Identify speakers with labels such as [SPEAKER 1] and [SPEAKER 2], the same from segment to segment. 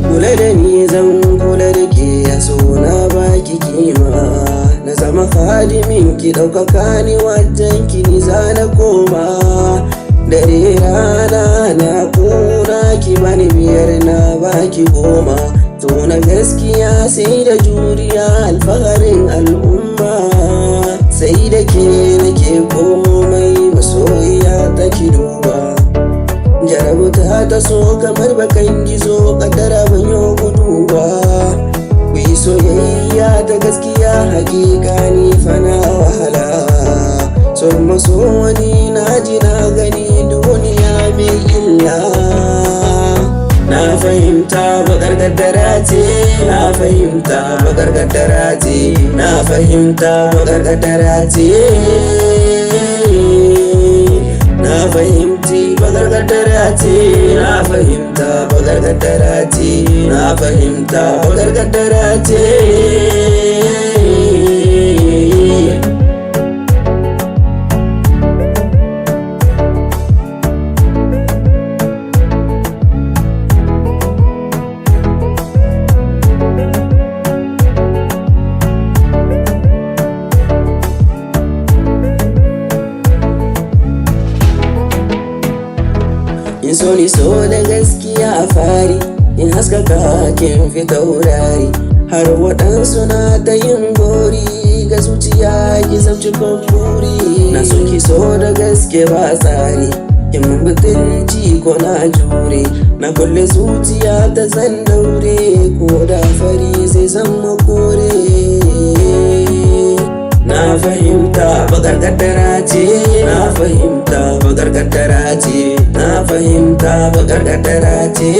[SPEAKER 1] Kula da ni zan kula da ke, ya so na baki kima, na zama hadimin ki, ɗaukaka ni wajen ki, ni za na koma. Dare rana na kuna ki, bani biyar na baki goma. To na gaskiya sai da juriya, alfaharin al'umma, sai da ke nake komai, masoyiya ta ki duba. Jarabuta ta so kamar bakan gizo, kadara ban yi gudu ba. Ku yi soyayya ta gaskiya, hakika ni fana wahala. Son maso wani na ji na gani, duniya mai illa. Na fahimta bakar gadara ce, na fahimta bakar gadara ce, na fahimta bakar gadara ce. Na fahimci bakar gadara ce, na fahimta bakar gadara ce, na fahimta bakar gadara ce. In so ni so da gaskiya a fari, in haskaka kin fi taurari. Har waɗansu na ta yin gori, ga zuciya ki zamci buri. Na so ki so da gaske ba tsari, in mun butulci ko na jure. Na kulle zuciya ta zan daure, ko da fari zai zama kore. Na fahimta bakar gadara ce, na fahimta bakar gadara ce, na fahimta bakar gadara ce.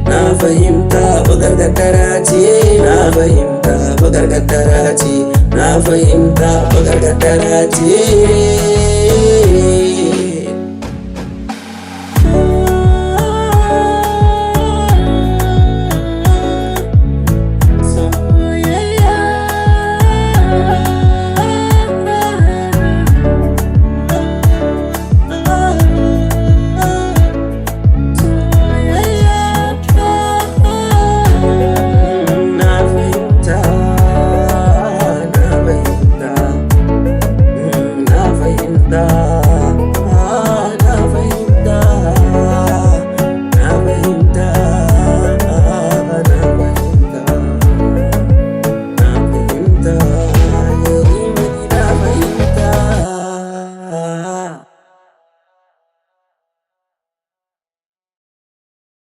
[SPEAKER 1] Na fahimta bakar gadara ce, na fahimta bakar gadara ce, na fahimta bakar gadara ce.